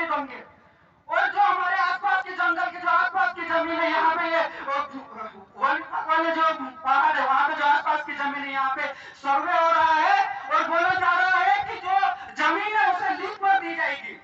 शहीद होंगे। और जो हमारे आसपास के जंगल के जो आसपास की जमीन है, यहाँ पे ये वन वाले जो पहाड़ है, वहां पे जो आसपास की जमीन है, यहाँ पे सर्वे हो रहा है और बोला जा रहा है कि जो जमीन है उसे लीज पर दी जाएगी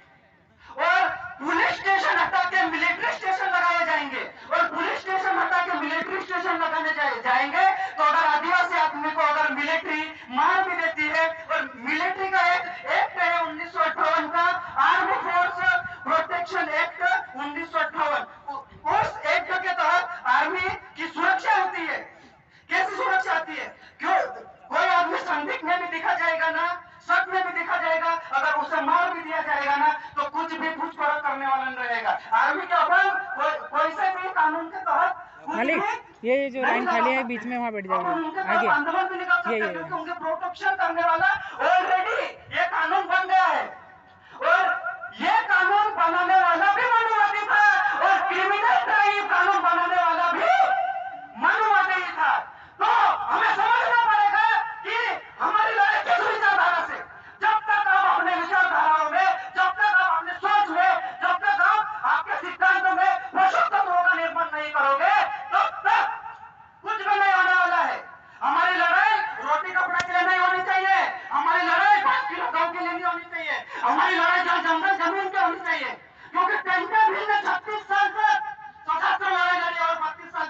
और पुलिस स्टेशन हटा के मिलिट्री स्टेशन लगाए जाएंगे। और पुलिस स्टेशन हटा के मिलिट्री स्टेशन लगाने जाएंगे तो अगर आदिवासी आदमी को अगर मिलिट्री मार भी देती है, और मिलिट्री का एक एक्ट है 1958 का, आर्मी फोर्स प्रोटेक्शन एक्ट 1958, उस एक्ट के तहत आर्मी की सुरक्षा होती है। कैसी सुरक्षा आती है? क्यों कोई आदमी संदिग्ध में भी दिखा जाएगा ना, शक में भी दिखा जाएगा, अगर उसे मार भी दिया जाएगा ना तो कुछ भी पूछपरछ करने वाला नहीं रहेगा। आर्मी के अपन कोई से भी कानून के तहत ये जो लाइन खाली है बीच में वहाँ बैठ जाओगे आगे। आंदोलन भी निकाल सकते हैं क्योंकि उनके प्रोटेक्शन करने वाला ऑलरेडी ये कानून बन गया है। और ये कानून बनाने वाला भी मनुवादी था और क्रिमिनल क्राइम कानून बनाने वाला भी मनुवादी ही था। तो हमें समझना पड़ेगा कि हमारी लड़ाई किस विचारधारा से, जब तक आप अपने विचारधाराओं में, जब तक आप अपने सोच में, जब तक आप आपके सिद्धांतों में पोषक तत्वों का निर्माण नहीं करोगे तब तक कुछ भी नहीं होने वाला है। हमारी लड़ाई रोटी कपड़ा के लिए नहीं होनी चाहिए, हमारी लड़ाई 5 किलो गांव के लिए नहीं होनी चाहिए, हमारी लड़ाई जंगल जमीन की होनी चाहिए। क्योंकि टेंटा भी ने 36 साल तक सशस्त्र लड़ाई लड़ी और 32 साल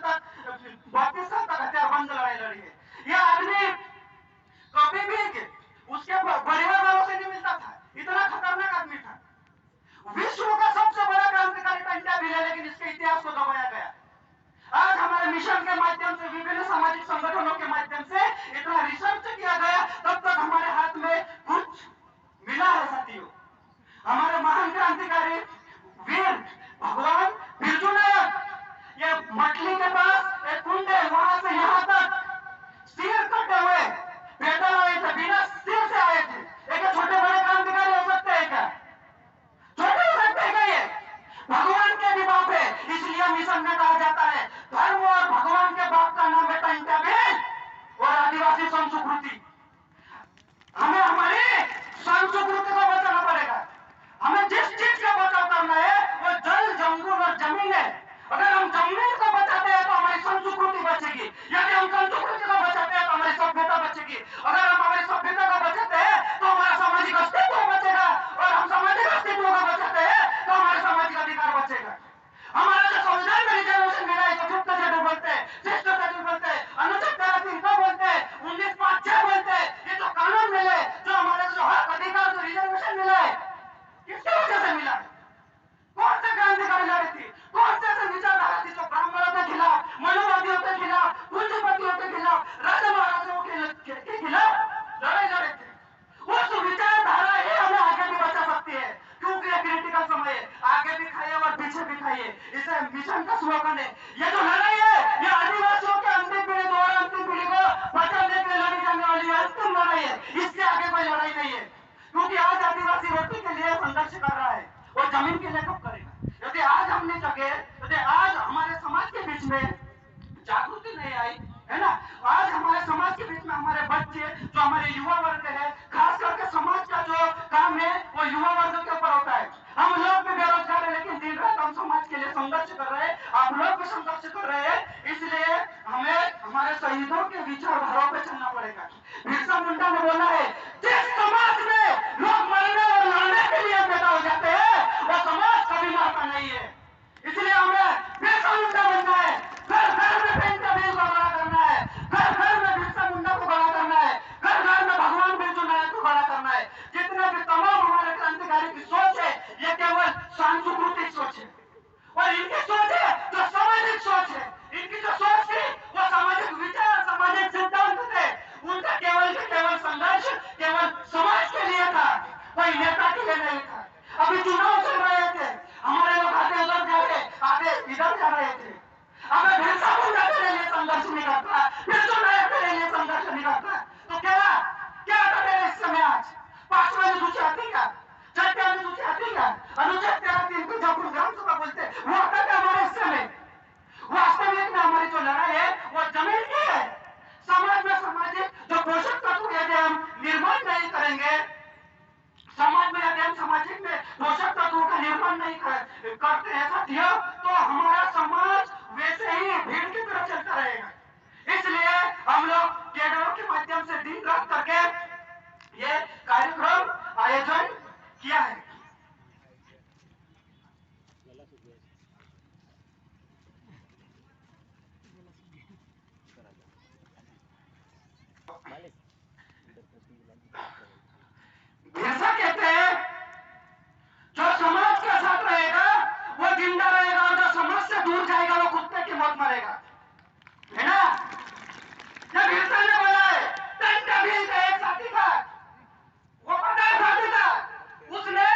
तक हथियारबंद लड़ाई लड़ी है। यह आदमी कभी भी उसके परिवार वालों से नहीं मिलता था, इतना खतरनाक आदमी था। विश्व का सबसे बड़ा क्रांतिकारी टेंटा भी है, लेकिन इसके इतिहास को दबाया गया। आज हमारे मिशन के माध्यम से, विभिन्न सामाजिक संगठनों के माध्यम से इतना रिसर्च किया गया, तब तक हमारे हाथ में कुछ मिला है साथियों। हमारे महान क्रांतिकारी वीर भगवान बिरजू नायक, ये मटली के पास एक कुंड है, वहां से यहाँ तक सिर कटे हुए पैदल आए थे, बिना सिर से आए थे। एक छोटे बड़े क्रांतिकारी हो सकते हैं क्या? छोटे हो सकते हैं क्या? ये भगवान के भी बाप है, इसलिए मिशन में कहा जाता है धर्म और भगवान के बाप का नाम है टंटा बेन और आदिवासी संस्कृति। हमें हमारी संस्कृति को बचाना पड़ेगा। हमें जिस चीज का बचाव करना है वो जल, जंगल और जमीन है। अगर हम जमीन को बचाते हैं तो हमारी संस्कृति बचेगी, यदि हम संस्कृति को बचाते हैं तो हमारी सभ्यता बचेगी, अगर हम हमारी सभ्यता को बचाते हैं तो हमारा सामाजिक अस्तित्व बचेगा, और हम सामाजिक अस्तित्व को बचाते हैं तो हमारा सामाजिक अधिकार बचेगा। हमारा जो संविधान में रिजर्वेशन मिला है, जो 5th शेड्यूल बोलते हैं, 6th शेड्यूल बोलते हैं, अनुच्छेद 13(3) को बोलते हैं, 19(5)(6) बोलते हैं, ये जो कानून मिले, जो हमारे जो हक अधिकार, जो रिजर्वेशन मिला है, किसकी वजह से मिला है? कौन से क्रांतिकारी लड़े थी? कौन से ऐसे विचारधारा थी जो ब्राह्मणों के खिलाफ, मनुवादियों के खिलाफ, पूंजीपतियों के खिलाफ, राजा महाराजाओं के खिलाफ लड़ाई लड़े थे? उस विचारधारा ही हमें आगे भी बचा सकती है, क्योंकि ये क्रिटिकल समय है। आगे भी खाइए और पीछे भी खाइए, इसे मिशन का स्लोगन है। ये जो लड़ाई है, ये आदिवासियों के अंतिम पीढ़ी द्वारा अंतिम पीढ़ी को बचाने के लिए लड़ी जाने वाली अंतिम लड़ाई है। इससे आगे कोई लड़ाई नहीं है, क्योंकि आज आदिवासी रोटी के लिए संघर्ष कर रहा है और जमीन के लिए कब करेगा? यदि आज हमने जगह, यदि आज हमारे समाज के बीच में जागृति नहीं आई है ना, आज हमारे समाज के बीच में हमारे बच्चे, जो हमारे युवा वर्ग है, खास करके समाज का जो काम है वो युवा वर्ग के ऊपर होता है। हम लोग भी बेरोजगार है, लेकिन दिन रात हम समाज के लिए संघर्ष कर रहे हैं, आप लोग भी संघर्ष कर रहे हैं। इसलिए हमें हमारे शहीदों के विचारधाराओं पे चलना पड़ेगा। बिरसा मुंडा ने बोला है, जिस समाज में लोग मरने और लड़ने के लिए पैदा हो जाते हैं वो समाज कभी मरता नहीं है। इसलिए हमें बिरसा मुंडा बनना है, घर घर में पेंटा बेल को बड़ा करना है, घर घर में बिरसा मुंडा को बड़ा करना है, घर घर में भगवान बिरजू नायक को बड़ा करना है। जितने भी तमाम हमारे क्रांतिकारी की सोच है, ये केवल सांस्कृतिक सोच है, और इनकी सोच है जो सामाजिक सोच है। इनकी जो सोच थी वो सामाजिक विचार, सामाजिक सिद्धांत थे। उनका केवल संघर्ष केवल समाज के लिए था, कोई नेता के लिए नहीं था। अभी चुनाव चल रहे थे, हमारे लोग आधे उधर जा रहे, आधे इधर जा रहे थे। अगर बिरसा मुंडा के लिए संघर्ष नहीं करता, बिरजू नायक के लिए संघर्ष नहीं करता, तो क्या क्या करें इस समय? आज 5वां अनुसूची आती क्या? 6वीं अनुसूची आती क्या? अनुच्छेद 13(3) को जब ग्राम सभा बोलते हैं, वो आता क्या हमारे हिस्से में? वास्तविक में हमारी जो लड़ाई है वो जमीन की है। समाज में सामाजिक जो पोषक तत्व यदि हम निर्माण नहीं करेंगे, समाज में यदि हम सामाजिक में पोषक तत्वों का निर्माण करते हैं साथियों, तो हमारा समाज वैसे ही भीड़ की तरह चलता रहेगा। इसलिए हम लोग कैडरों के माध्यम से दिन रात करके ये कार्यक्रम आयोजन किया है। बिरसा कहते हैं, जो समाज के साथ रहेगा वो जिंदा रहेगा, और जो समाज से दूर जाएगा वो कुत्ते की मौत मरेगा, है ना? जब बिरसा ने बोला है, टंटा भील का एक साथी था, वफादार साथी था, उसने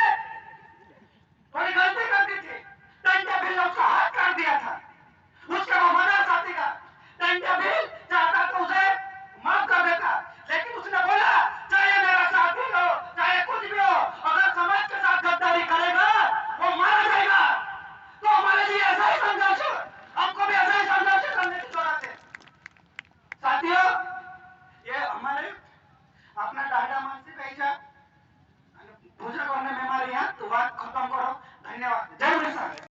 थोड़ी गलती कर दी थी, टंटा भील ने उसका हाथ काट दिया था, उसका वफादार साथी का। टंटा भील चाहता तो उसे माफ कर देता, लेकिन उसने बोला चाहे मेरा साथी हो चाहे कुछ भी हो, अगर समाज के साथ गद्दारी करेगा वो मारा जाएगा। तो हमारे लिए ऐसा ही संघर्ष, हमको भी ऐसा ही संघर्ष करने की जरूरत है साथियों। ये हमारे अपना दादा मानसी पाहिजे आणि पूजा करणे मेमारी, तो बात खत्म करो। धन्यवाद। जय बिरसा।